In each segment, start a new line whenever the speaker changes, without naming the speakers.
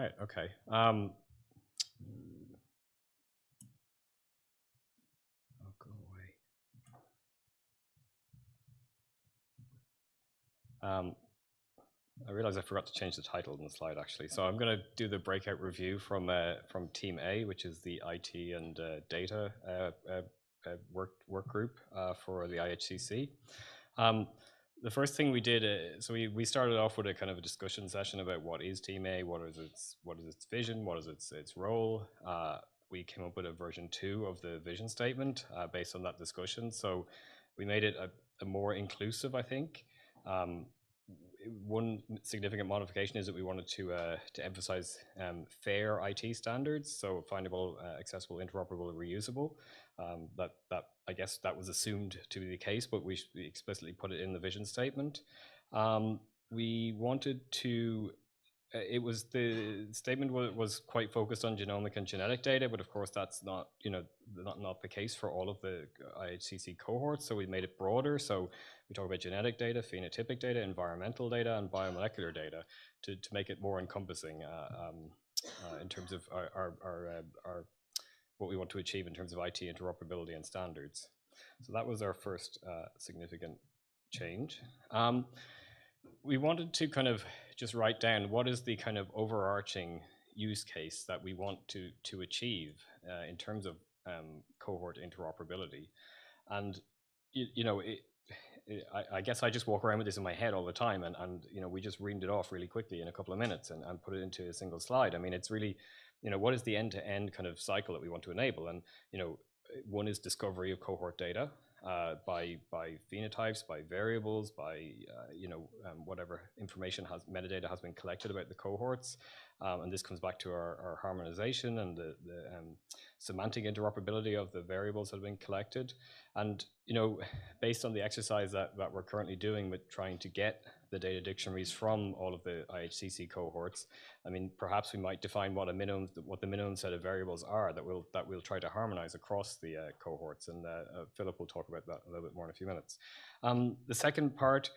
right, okay. I'll go away. I realize I forgot to change the title in the slide, actually. So I'm going to do the breakout review from Team A, which is the IT and data work group for the IHCC. The first thing we did, so we started off with a kind of a discussion session about what is Team A, what is its vision, what is its role. We came up with a version 2 of the vision statement based on that discussion. So we made it a more inclusive, I think. One significant modification is that we wanted to emphasize fair IT standards, so findable, accessible, interoperable, and reusable. That I guess that was assumed to be the case, but we explicitly put it in the vision statement. We wanted to. The statement was quite focused on genomic and genetic data, but of course that's not not the case for all of the IHCC cohorts. So we made it broader. So we talk about genetic data, phenotypic data, environmental data, and biomolecular data to make it more encompassing in terms of our what we want to achieve in terms of IT interoperability and standards. So that was our first significant change. We wanted to kind of just write down what is the kind of overarching use case that we want to achieve in terms of cohort interoperability. And I guess I just walk around with this in my head all the time, and we just reamed it off really quickly in a couple of minutes and put it into a single slide. I mean, it's really, what is the end-to-end kind of cycle that we want to enable? And one is discovery of cohort data by phenotypes, by variables, by whatever information metadata has been collected about the cohorts. And this comes back to our harmonization and the semantic interoperability of the variables that have been collected. And based on the exercise that we're currently doing with trying to get the data dictionaries from all of the IHCC cohorts, I mean, perhaps we might define what the minimum set of variables are that we'll try to harmonize across the cohorts. And Philip will talk about that a little bit more in a few minutes. The second part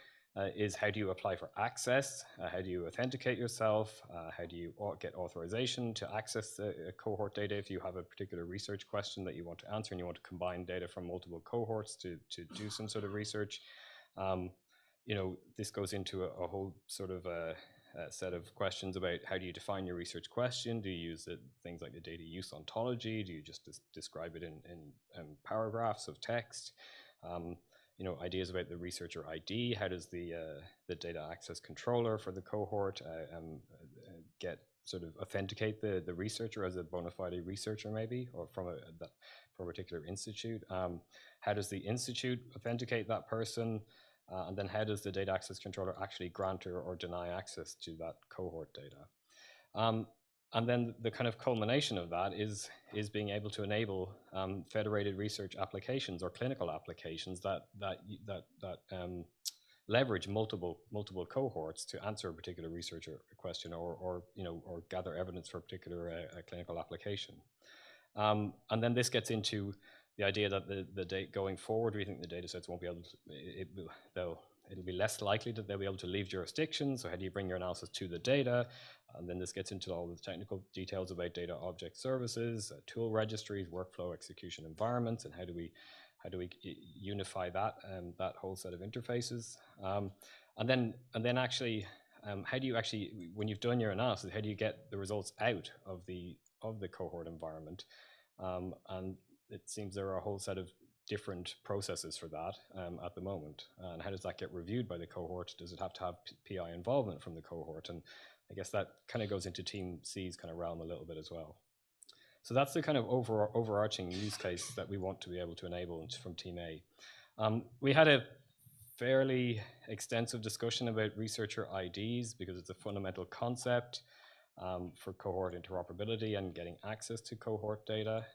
is how do you apply for access? How do you authenticate yourself? How do you get authorization to access the cohort data if you have a particular research question that you want to answer and you want to combine data from multiple cohorts to do some sort of research? This goes into a whole sort of a set of questions about how do you define your research question? Do you use things like the data use ontology? Do you just describe it in paragraphs of text? Ideas about the researcher ID. How does the data access controller for the cohort authenticate the researcher as a bona fide researcher, maybe, or from a particular institute? How does the institute authenticate that person? And then how does the data access controller actually grant or deny access to that cohort data? And then the kind of culmination of that is being able to enable federated research applications or clinical applications that leverage multiple cohorts to answer a particular researcher question or gather evidence for a particular clinical application. And then this gets into the idea that the data going forward, we think the data sets won't be able to, it'll be less likely that they'll be able to leave jurisdiction. So how do you bring your analysis to the data? And then this gets into all the technical details about data object services, tool registries, workflow execution environments, and how do we unify that whole set of interfaces? And then actually, how do you actually, when you've done your analysis, how do you get the results out of the cohort environment? And it seems there are a whole set of different processes for that at the moment. And how does that get reviewed by the cohort? Does it have to have PI involvement from the cohort? And I guess that kind of goes into Team C's kind of realm a little bit as well. So that's the kind of overarching use case that we want to be able to enable from Team A. We had a fairly extensive discussion about researcher IDs because it's a fundamental concept for cohort interoperability and getting access to cohort data.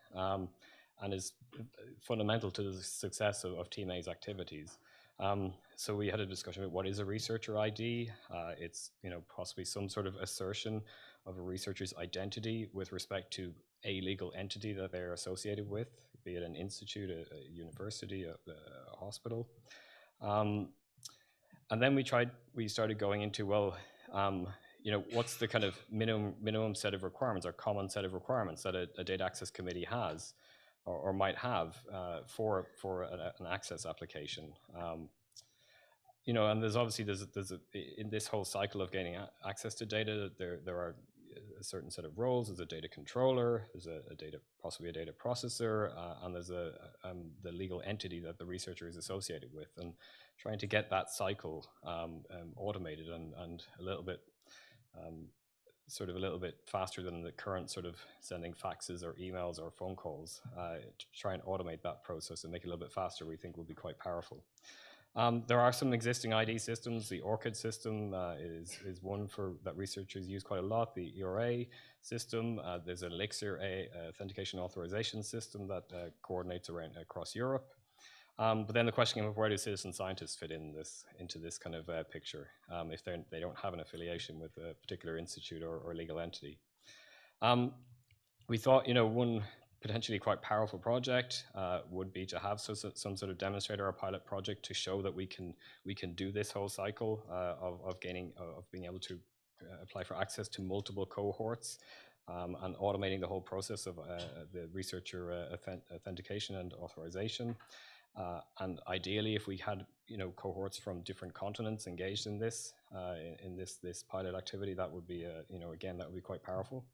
And is fundamental to the success of Team A's activities. So we had a discussion about what is a researcher ID. It's possibly some sort of assertion of a researcher's identity with respect to a legal entity that they're associated with, be it an institute, a university, a hospital. And then we started going into, well, what's the kind of minimum set of requirements or common set of requirements that a data access committee has or might have for an access application. And there's obviously in this whole cycle of gaining access to data, there are a certain set of roles. There's a data controller, there's possibly a data processor, and there's the legal entity that the researcher is associated with, and trying to get that cycle automated and a little bit a little bit faster than the current sort of sending faxes or emails or phone calls. To try and automate that process and make it a little bit faster, we think will be quite powerful. There are some existing ID systems. The ORCID system is one that researchers use quite a lot. The ERA system, there's an Elixir authentication authorization system that coordinates across Europe. But then the question of where do citizen scientists fit into this kind of picture if they don't have an affiliation with a particular institute or legal entity. We thought, one potentially quite powerful project would be to have some sort of demonstrator or pilot project to show that we can do this whole cycle of being able to apply for access to multiple cohorts and automating the whole process of the researcher authentication and authorization. And ideally, if we had cohorts from different continents engaged in this pilot activity, that would be again, that would be quite powerful.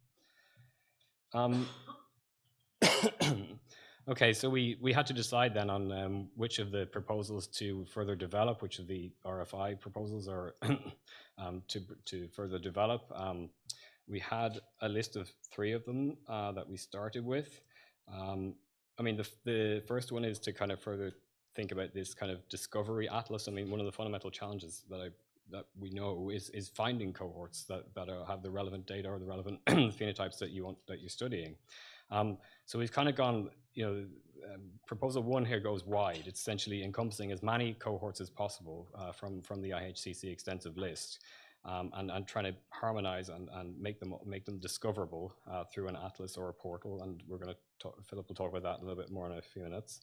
Okay, so we had to decide then on which of the proposals to further develop, which of the RFI proposals are to further develop. We had a list of 3 of them that we started with. I mean, the first one is to kind of further think about this kind of discovery atlas. I mean, one of the fundamental challenges that we know is finding cohorts that have the relevant data or the relevant phenotypes that you're studying. So we've kind of gone, proposal 1 here goes wide. It's essentially encompassing as many cohorts as possible from the IHCC extensive list, and trying to harmonize and make them discoverable through an atlas or a portal. And we're going to Philip will talk about that a little bit more in a few minutes.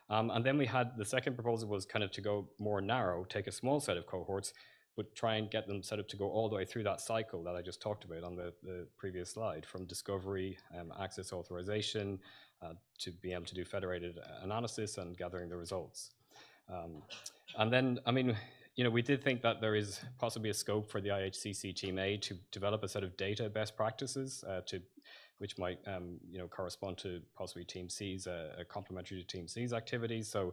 And then we had the second proposal was kind of to go more narrow, take a small set of cohorts, but try and get them set up to go all the way through that cycle that I just talked about on the previous slide, from discovery, access authorization, to being able to do federated analysis and gathering the results. And then, I mean, we did think that there is possibly a scope for the IHCC Team A to develop a set of data best practices which might correspond to possibly Team C's, complementary to Team C's activities. So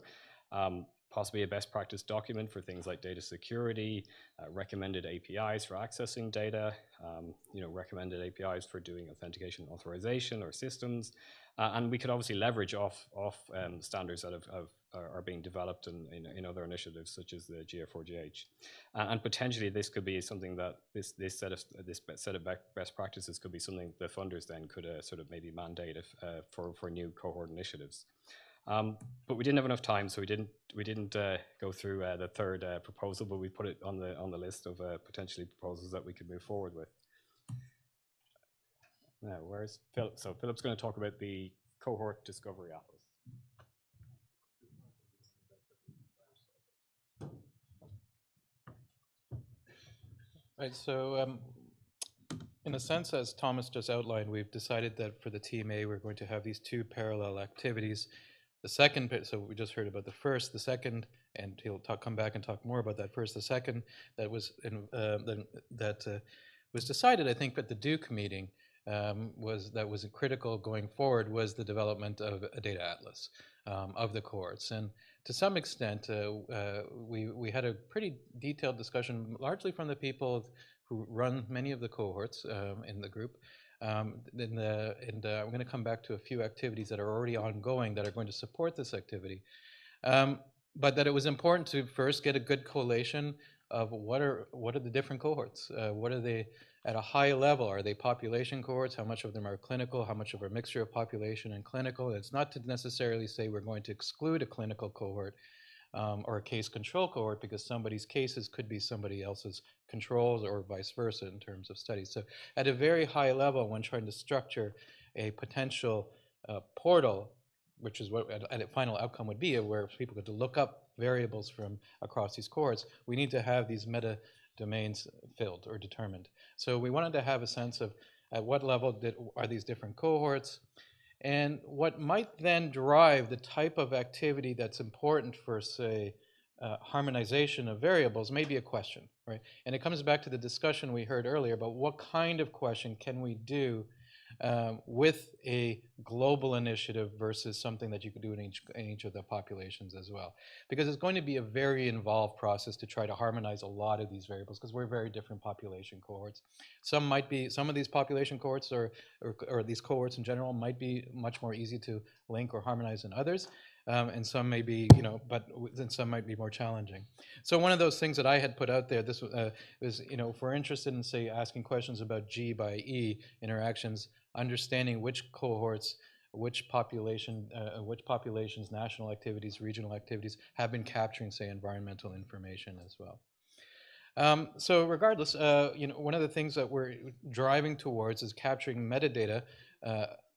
possibly a best practice document for things like data security, recommended APIs for accessing data, recommended APIs for doing authentication authorization or systems. And we could obviously leverage off standards that are being developed in other initiatives, such as the GA4GH. And potentially this could be something that this set of best practices could be something the funders then could sort of maybe mandate for new cohort initiatives. But we didn't have enough time, so we didn't go through the third proposal, but we put it on the list of potentially proposals that we could move forward with. Now, where's Philip? So Philip's going to talk about the cohort discovery atlas.
Right, so in a sense, as Thomas just outlined, we've decided that for the Team A, we're going to have these 2 parallel activities. The second bit, so we just heard about the first, the second, and he'll come back and talk more about that first. The second that was was decided, I think, at the Duke meeting, was critical going forward, was the development of a data atlas of the cohorts. And to some extent, we had a pretty detailed discussion, largely from the people who run many of the cohorts in the group. I'm going to come back to a few activities that are already ongoing that are going to support this activity. But that it was important to first get a good collation of what are the different cohorts? What are they at a high level? Are they population cohorts? How much of them are clinical? How much of a mixture of population and clinical? It's not to necessarily say we're going to exclude a clinical cohort or a case control cohort, because somebody's cases could be somebody else's controls or vice versa in terms of studies. So at a very high level, when trying to structure a potential portal, which is what a final outcome would be, where people get to look up variables from across these cohorts, we need to have these meta domains filled or determined. So we wanted to have a sense of at what level are these different cohorts, and what might then drive the type of activity that's important for, say, harmonization of variables may be a question, right? And it comes back to the discussion we heard earlier about what kind of question can we do with a global initiative versus something that you could do in each of the populations as well. Because it's going to be a very involved process to try to harmonize a lot of these variables because we're very different population cohorts. Some of these population cohorts or these cohorts in general might be much more easy to link or harmonize than others. And some may be, but then some might be more challenging. So one of those things that I had put out there, this was, if we're interested in, say, asking questions about G by E interactions, understanding which cohorts, which populations, national activities, regional activities have been capturing, say, environmental information as well. So regardless, one of the things that we're driving towards is capturing metadata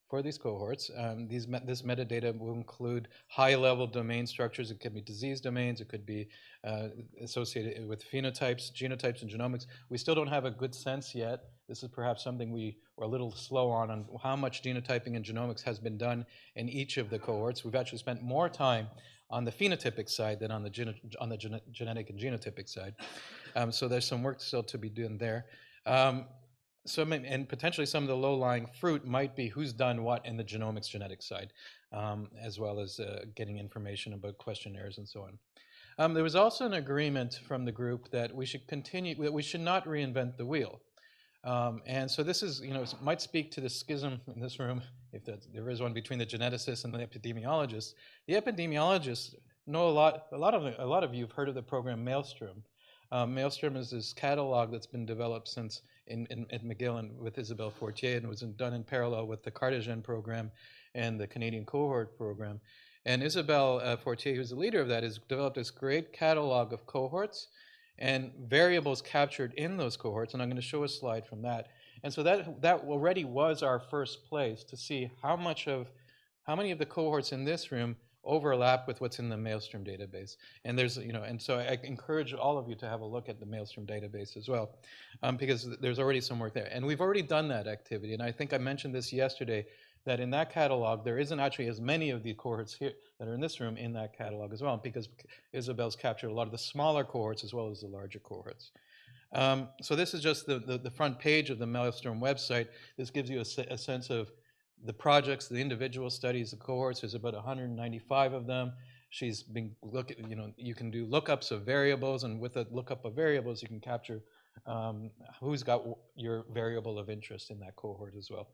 for these cohorts. This metadata will include high-level domain structures. It could be disease domains. It could be associated with phenotypes, genotypes, and genomics. We still don't have a good sense yet. This is perhaps something we were a little slow on how much genotyping and genomics has been done in each of the cohorts. We've actually spent more time on the phenotypic side than on the genetic and genotypic side. So there's some work still to be done there. And potentially some of the low-lying fruit might be who's done what in the genomics genetic side, as well as getting information about questionnaires and so on. There was also an agreement from the group that we should we should not reinvent the wheel. And so this is, might speak to the schism in this room, if there is one, between the geneticists and the epidemiologists. The epidemiologists know a lot of you have heard of the program Maelstrom. Maelstrom is this catalog that's been developed since at McGill and with Isabelle Fortier, and was done in parallel with the Cartesian program and the Canadian cohort program. And Isabelle Fortier, who's the leader of that, has developed this great catalog of cohorts and variables captured in those cohorts, and I'm going to show a slide from that. And so that already was our first place to see how many of the cohorts in this room overlap with what's in the Maelstrom database. And there's, and so I encourage all of you to have a look at the Maelstrom database as well, because there's already some work there. And we've already done that activity, and I think I mentioned this yesterday, that in that catalog, there isn't actually as many of the cohorts here that are in this room in that catalog as well, because Isabelle's captured a lot of the smaller cohorts as well as the larger cohorts. So this is just the front page of the Maelstrom website. This gives you a sense of the projects, the individual studies, the cohorts. There's about 195 of them. She's been you can do lookups of variables, and with a lookup of variables, you can capture who's got your variable of interest in that cohort as well.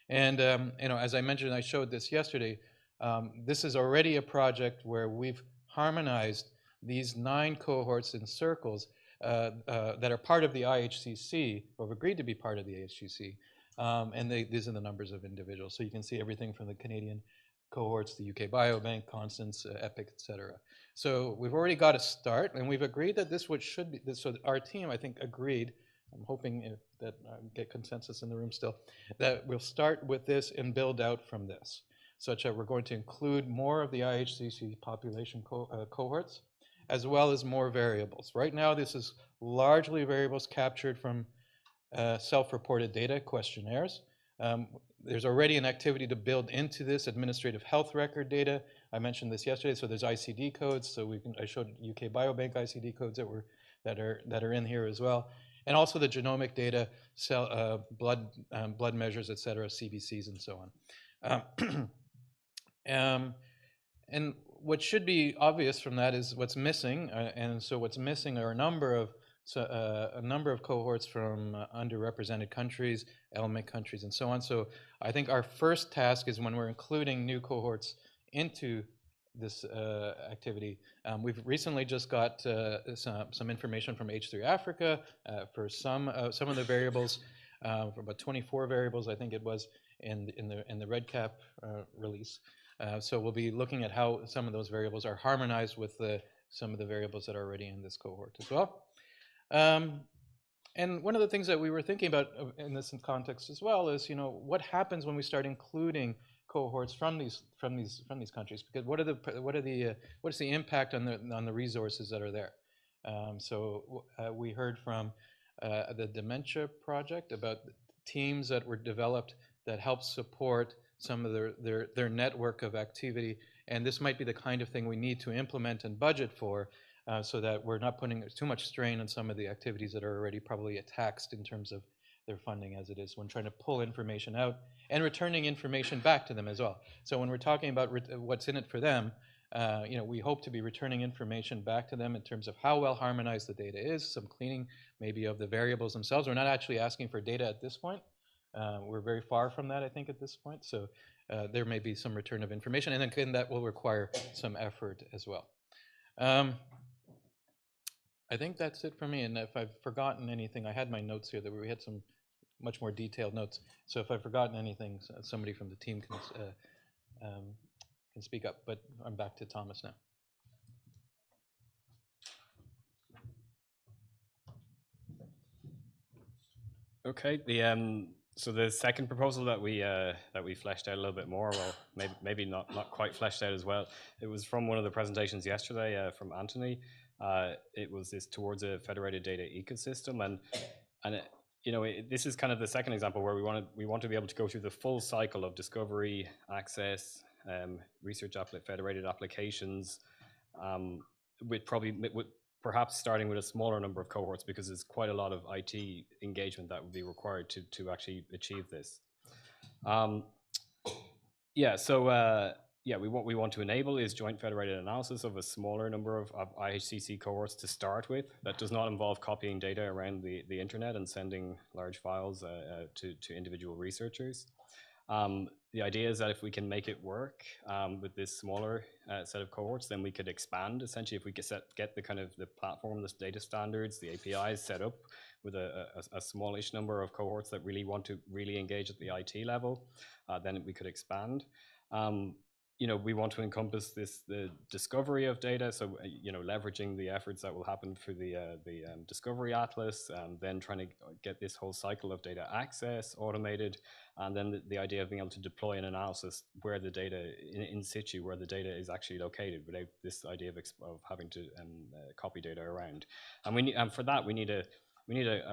And as I mentioned, I showed this yesterday. This is already a project where we've harmonized these 9 cohorts in circles that are part of the IHCC, or have agreed to be part of the IHCC. And these are the numbers of individuals. So you can see everything from the Canadian cohorts, the UK Biobank, Constance, EPIC, et cetera. So we've already got a start, and we've agreed that this should be, so our team, I think, agreed, I'm hoping that I get consensus in the room still, that we'll start with this and build out from this, such that we're going to include more of the IHCC population cohorts, as well as more variables. Right now, this is largely variables captured from self-reported data questionnaires. There's already an activity to build into this administrative health record data. I mentioned this yesterday, so there's ICD codes. So I showed UK Biobank ICD codes that are in here as well, and also the genomic data, blood measures, et cetera, CBCs, and so on. And what should be obvious from that is what's missing, and so what's missing are a number of cohorts from underrepresented countries, LMIC countries, and so on. So I think our first task is when we're including new cohorts into this activity. We've recently just got some information from H3 Africa for some of the variables, for about 24 variables, I think it was, in the REDCap release. So we'll be looking at how some of those variables are harmonized with some of the variables that are already in this cohort as well. And one of the things that we were thinking about in this context as well is, what happens when we start including cohorts from these countries? Because what is the impact on the resources that are there? We heard from the Dementia Project about teams that were developed that help support some of their network of activity. And this might be the kind of thing we need to implement and budget for so that we're not putting too much strain on some of the activities that are already probably taxed in terms of their funding as it is when trying to pull information out and returning information back to them as well. So when we're talking about what's in it for them, we hope to be returning information back to them in terms of how well harmonized the data is, some cleaning maybe of the variables themselves. We're not actually asking for data at this point. We're very far from that, I think, at this point. So there may be some return of information, and then that will require some effort as well. I think that's it for me. And if I've forgotten anything, I had my notes here that we had some much more detailed notes. So if I've forgotten anything, somebody from the team can speak up. But I'm back to Thomas now.
Okay. So the second proposal that we fleshed out a little bit more, well, maybe not quite fleshed out as well. It was from one of the presentations yesterday from Anthony. It was this towards a federated data ecosystem, and this is kind of the second example where we want to be able to go through the full cycle of discovery, access, research federated applications, with perhaps starting with a smaller number of cohorts, because there's quite a lot of IT engagement that would be required to actually achieve this. What we want to enable is joint federated analysis of a smaller number of IHCC cohorts to start with. That does not involve copying data around the internet and sending large files to individual researchers. The idea is that if we can make it work with this smaller set of cohorts, then we could expand. Essentially, if we get the platform, the data standards, the APIs set up with a smallish number of cohorts that really want to engage at the IT level, then we could expand. We want to encompass the discovery of data, so leveraging the efforts that will happen for the discovery atlas, then trying to get this whole cycle of data access automated, and then the idea of being able to deploy an analysis where the data in situ, where the data is actually located, without this idea of having to copy data around. And for that we need a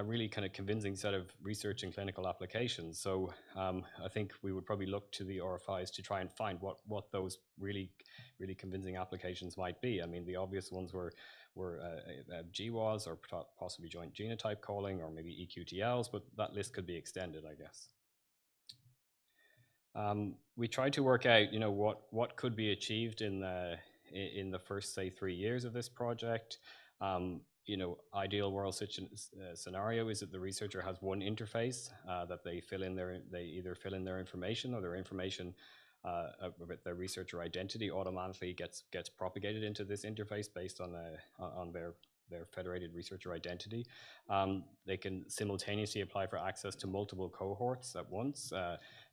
really kind of convincing set of research and clinical applications. So I think we would probably look to the RFIs to try and find what those really convincing applications might be. I mean, the obvious ones were GWAS, or possibly joint genotype calling, or maybe EQTLs, but that list could be extended, I guess. We tried to work out, what could be achieved in the first, say, 3 years of this project. Ideal world scenario is that the researcher has one interface that they either fill in their information, or their information with their researcher identity automatically gets propagated into this interface based on their federated researcher identity. They can simultaneously apply for access to multiple cohorts at once.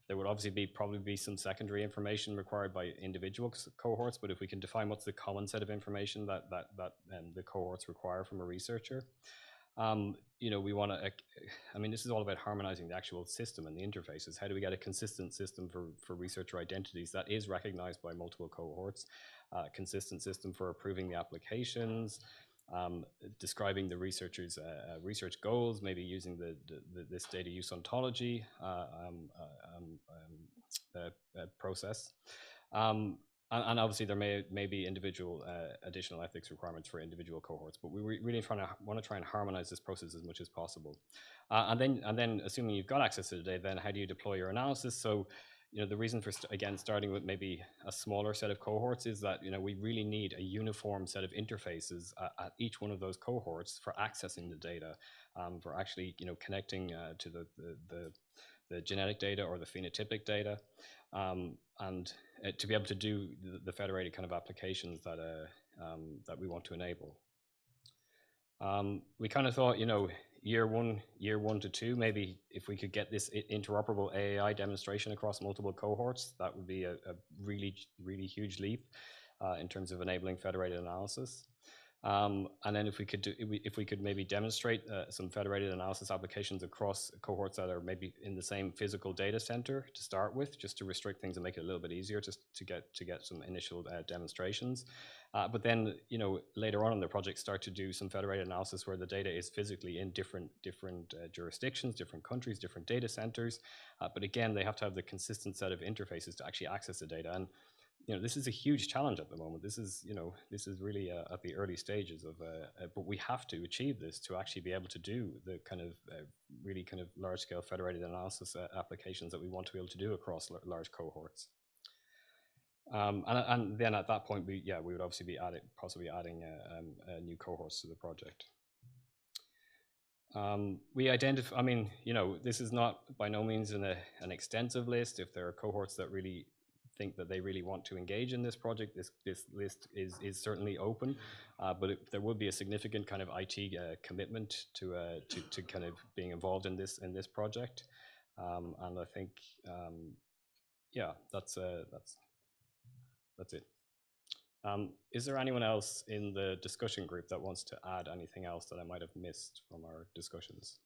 There would obviously probably be some secondary information required by individual cohorts, but if we can define what's the common set of information that the cohorts require from a researcher, we want to, this is all about harmonizing the actual system and the interfaces. How do we get a consistent system for researcher identities that is recognized by multiple cohorts, consistent system for approving the applications, describing the researcher's research goals, maybe using this data use ontology process. And obviously there may be individual additional ethics requirements for individual cohorts, but we really want to try and harmonize this process as much as possible. And then assuming you've got access to the data, then how do you deploy your analysis? So the reason for, again, starting with maybe a smaller set of cohorts is that, we really need a uniform set of interfaces at each one of those cohorts for accessing the data, for actually, connecting to the genetic data or the phenotypic data, and to be able to do the federated kind of applications that we want to enable. We kind of thought, year one to two, maybe if we could get this interoperable AAI demonstration across multiple cohorts, that would be a really huge leap in terms of enabling federated analysis. And then if we could maybe demonstrate some federated analysis applications across cohorts that are maybe in the same physical data center to start with, just to restrict things and make it a little bit easier to get some initial demonstrations. But then, later on in the project, start to do some federated analysis where the data is physically in different jurisdictions, different countries, different data centers. But again, they have to have the consistent set of interfaces to actually access the data. And this is a huge challenge at the moment. This is really at the early stages of, but we have to achieve this to actually be able to do the kind of really kind of large scale federated analysis applications that we want to be able to do across large cohorts. And then at that point, we would obviously be possibly adding new cohorts to the project. We identify, I mean, this is not by no means an extensive list. If there are cohorts that really think that they really want to engage in this project, this list is certainly open, but there would be a significant kind of IT commitment to kind of being involved in this project, and I think that's it. Is there anyone else in the discussion group that wants to add anything else that I might have missed from our discussions?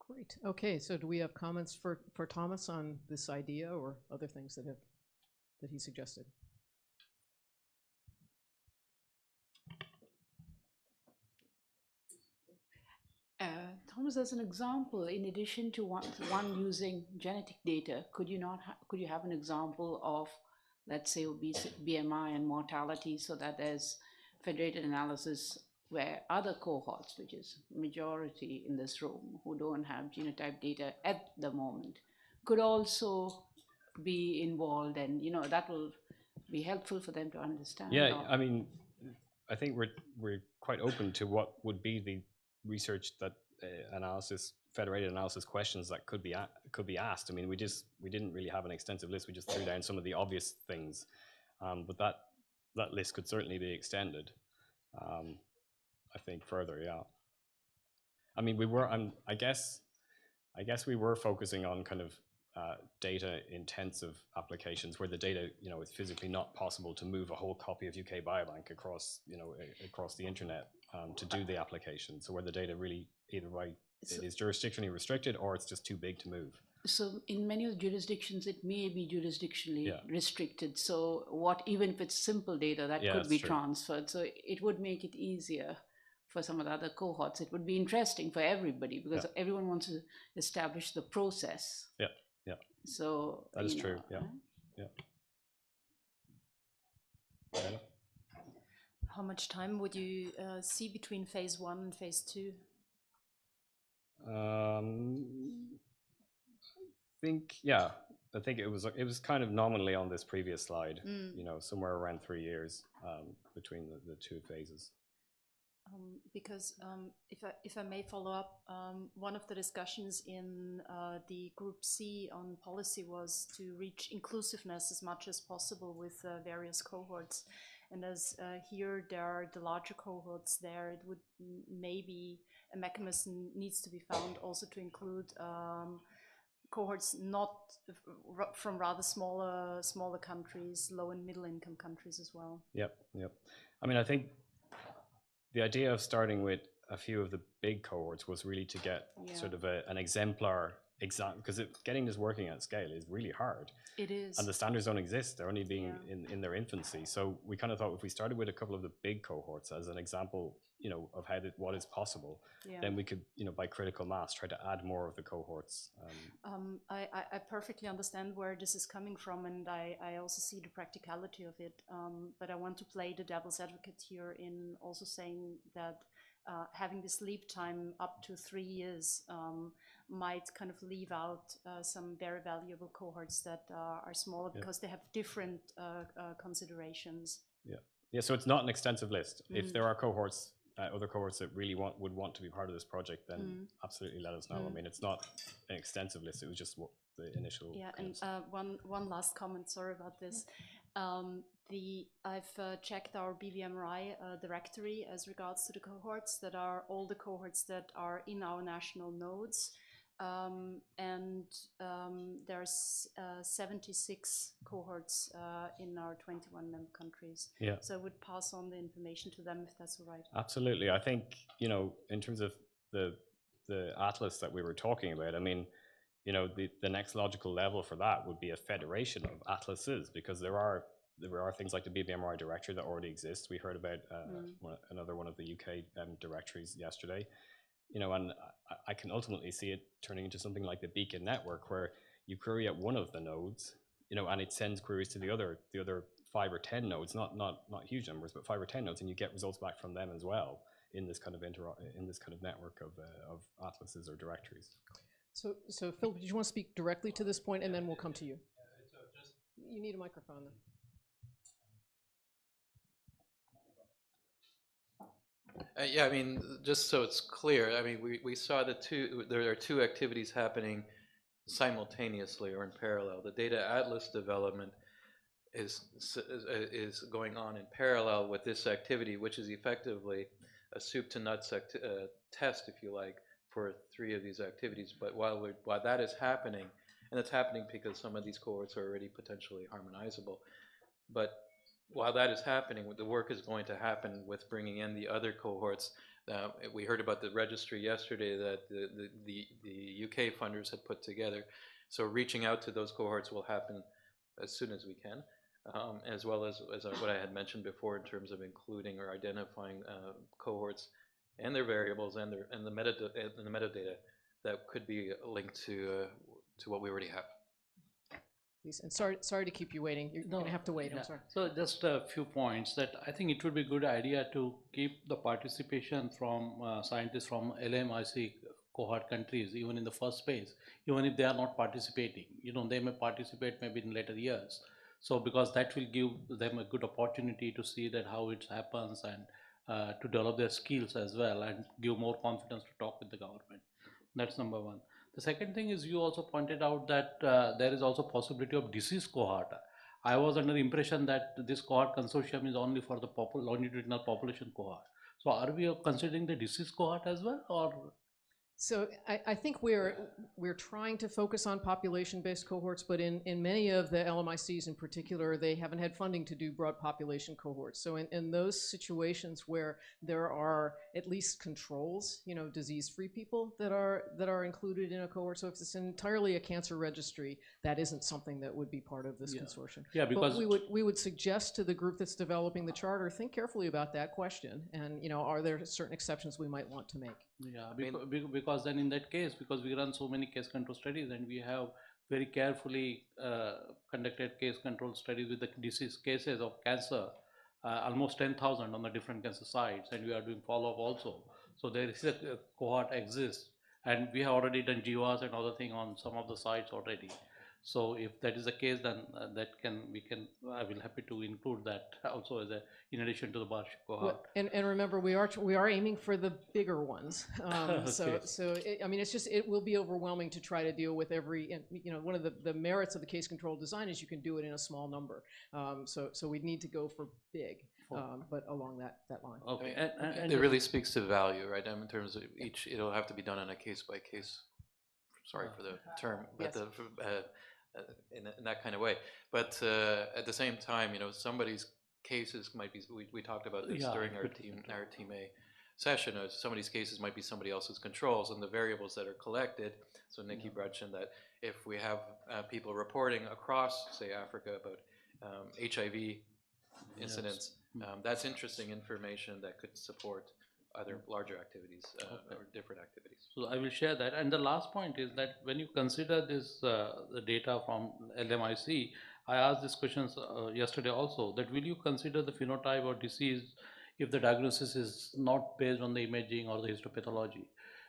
Great. Okay, so do we have comments for Thomas on this idea or other things that he suggested?
Thomas, as an example, in addition to one using genetic data, could you have an example of, let's say, BMI and mortality, so that there's federated analysis where other cohorts, which is majority in this room, who don't have genotype data at the moment, could also be involved, and that will be helpful for them to understand?
Yeah, I mean, I think we're quite open to what would be the research that federated analysis questions that could be asked. I mean, we didn't really have an extensive list. We just threw down some of the obvious things, but that list could certainly be extended. I think further, yeah. I mean, I guess we were focusing on kind of data intensive applications where the data, it's physically not possible to move a whole copy of UK Biobank across the internet to do the application. So where the data really it is jurisdictionally restricted, or it's just too big to move.
So in many of the jurisdictions, it may be jurisdictionally restricted. So even if it's simple data, that could be transferred. So it would make it easier for some of the other cohorts. It would be interesting for everybody because everyone wants to establish the process.
Yeah.
So
that is true. Yeah.
How much time would you see between phase 1 and phase 2?
I think it was kind of nominally on this previous slide, somewhere around 3 years between the two phases.
Because if I may follow up, one of the discussions in the Group C on policy was to reach inclusiveness as much as possible with various cohorts. And as here there are the larger cohorts there, it would maybe a mechanism needs to be found also to include cohorts not from rather smaller countries, low and middle income countries as well.
Yep. I mean, I think the idea of starting with a few of the big cohorts was really to get sort of an exemplar exam, because getting this working at scale is really hard.
It is.
And the standards don't exist. They're only being in their infancy. So we kind of thought if we started with a couple of the big cohorts as an example, of what is possible, then we could, by critical mass, try to add more of the cohorts.
I perfectly understand where this is coming from, and I also see the practicality of it. But I want to play the devil's advocate here in also saying that having this lead time up to 3 years might kind of leave out some very valuable cohorts that are smaller because they have different considerations.
Yeah. So it's not an extensive list. If there are cohorts, other cohorts that really would want to be part of this project, then absolutely let us know. I mean, it's not an extensive list. It was just the initial.
Yeah, and one last comment. Sorry about this. I've checked our BVMRI directory as regards to the cohorts that are all the cohorts that are in our national nodes. and there's 76 cohorts in our 21 member countries.
Yeah.
So I would pass on the information to them if that's all right.
Absolutely. I think, in terms of the atlas that we were talking about, I mean, the next logical level for that would be a federation of atlases, because there are things like the BBMRI directory that already exists. We heard about another one of the UK directories yesterday, and I can ultimately see it turning into something like the Beacon network, where you query at one of the nodes, and it sends queries to the other 5 or 10 nodes, not huge numbers, but 5 or 10 nodes, and you get results back from them as well in this kind of network of atlases or directories.
So Phil, did you want to speak directly to this point, and then we'll come to you? You need a microphone, though.
Yeah, I mean, just so it's clear, I mean, we saw there are two activities happening simultaneously or in parallel. The data atlas development is going on in parallel with this activity, which is effectively a soup to nuts test, if you like, for 3 of these activities. But while that is happening, and it's happening because some of these cohorts are already potentially harmonizable, but while that is happening, the work is going to happen with bringing in the other cohorts. We heard about the registry yesterday that the UK funders had put together. So reaching out to those cohorts will happen as soon as we can, as well as what I had mentioned before in terms of including or identifying cohorts and their variables and the metadata that could be linked to what we already have.
Please, and sorry to keep you waiting. You're going to have to wait.
Yeah.
I'm sorry.
So just a few points that I think it would be a good idea to keep the participation from scientists from LMIC cohort countries, even in the first phase, even if they are not participating. They may participate maybe in later years. So because that will give them a good opportunity to see that how it happens and to develop their skills as well and give more confidence to talk with the government. That's number one. The second thing is you also pointed out that there is also possibility of disease cohort. I was under the impression that this cohort consortium is only for the longitudinal population cohort. So are we considering the disease cohort as well, or?
So I think we're trying to focus on population-based cohorts, but in many of the LMICs in particular, they haven't had funding to do broad population cohorts. So in those situations where there are at least controls, disease-free people that are included in a cohort. So if it's entirely a cancer registry, that isn't something that would be part of this consortium.
Yeah, because
but we would suggest to the group that's developing the charter, think carefully about that question, and are there certain exceptions we might want to make?
Yeah, because then in that case, because we run so many case control studies and we have very carefully conducted case control studies with the disease cases of cancer, almost 10,000 on the different cancer sites, and we are doing follow-up also. So there is a cohort exists, and we have already done GWAS and other thing on some of the sites already. So if that is the case, then I will happy to include that also as in addition to the Barsh cohort.
Well, and remember, we are aiming for the bigger ones. It will be overwhelming to try to deal with every. One of the merits of the case control design is you can do it in a small number. So we need to go for big, but along that line.
Okay,
and it really speaks to value, right? In terms of it'll have to be done on a case by case. Sorry for the term, but
yes.
In that kind of way. But at the same time, somebody's cases might be. We talked about this during our team A session. Somebody's cases might be somebody else's controls, and the variables that are collected. So Nikki mentioned that if we have people reporting across, say, Africa about HIV incidents, that's interesting information that could support other larger activities or different activities.
So I will share that. And the last point is that when you consider this the data from LMIC, I asked these questions yesterday also, that will you consider the phenotype or disease if the diagnosis is not based on the imaging or the histopathology?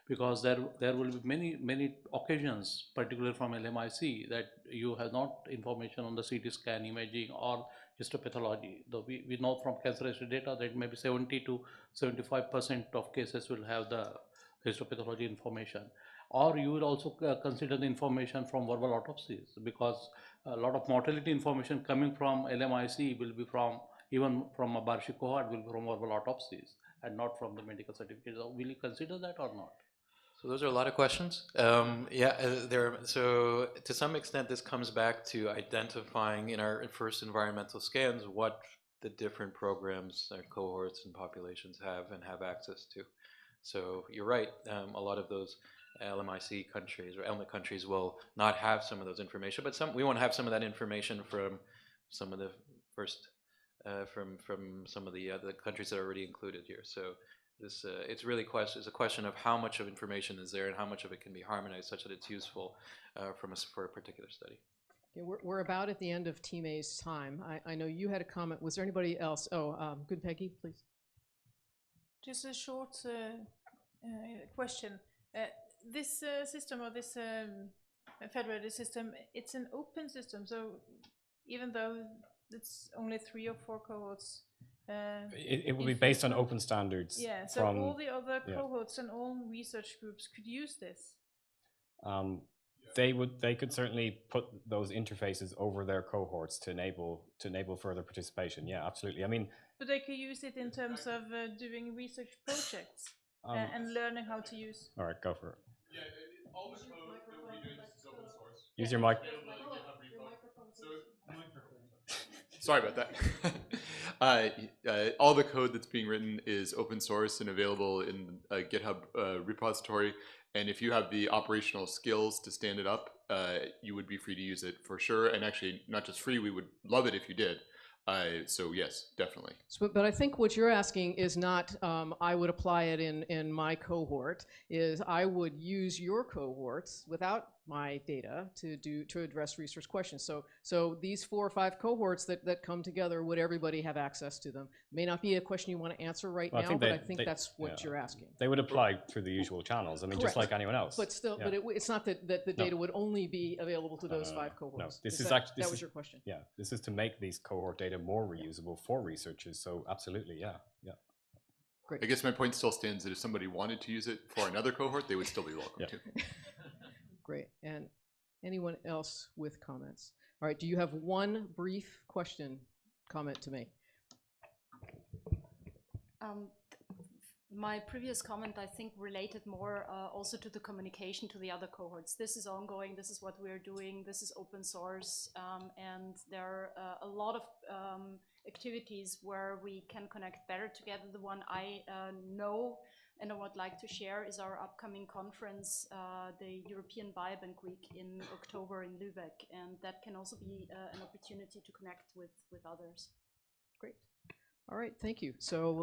Because there will be many occasions, particularly from LMIC, that you have not information on the CT scan imaging or histopathology. Though we know from cancer history data that maybe 70 to 75% of cases will have the histopathology information. Or you will also consider the information from verbal autopsies, because a lot of mortality information coming from LMIC will be even from a Barshi cohort will be from verbal autopsies and not from the medical certificates. So will you consider that or not?
So those are a lot of questions. So to some extent, this comes back to identifying in our first environmental scans what the different programs, cohorts, and populations have and have access to. So you're right. A lot of those LMIC countries or ELMIC countries will not have some of those information, but we won't have some of that information from some of the first from some of the countries that are already included here. So this it's really a question of how much of information is there and how much of it can be harmonized such that it's useful for a particular study.
Okay, we're about at the end of Team A's time. I know you had a comment. Was there anybody else? Oh, good, Peggy, please.
Just a short question. This system or this federated system, it's an open system. So even though it's only 3 or 4 cohorts,
it will be based on open standards.
Yeah. So all the other cohorts and all research groups could use this.
They could certainly put those interfaces over their cohorts to enable further participation. Yeah, absolutely. I mean,
but they could use it in terms of doing research projects and learning how to use.
All right, go for it.
Yeah, all the code that will be used is open source.
Use your mic.
Sorry about that. All the code that's being written is open source and available in a GitHub repository. And if you have the operational skills to stand it up, you would be free to use it for sure. And actually, not just free, we would love it if you did. So yes, definitely.
So, but I think what you're asking is not, I would apply it in my cohort, is I would use your cohorts without my data to address research questions. So these 4 or 5 cohorts that come together, would everybody have access to them? May not be a question you want to answer right now, but I think that's what you're asking.
They would apply through the usual channels. I mean, just like anyone else.
But still, but it's not that the data would only be available to those 5 cohorts.
No, this is actually
that was your question.
Yeah, this is to make these cohort data more reusable for researchers. So absolutely, yeah.
Great.
I guess my point still stands that if somebody wanted to use it for another cohort, they would still be welcome to.
Great. And anyone else with comments? All right, do you have one brief comment to make?
My previous comment, I think, related more also to the communication to the other cohorts. This is ongoing, this is what we're doing, this is open source, and there are a lot of activities where we can connect better together. The one I know and I would like to share is our upcoming conference, the European Biobank Week in October in Lübeck, and that can also be an opportunity to connect with others.
Great. All right, thank you. So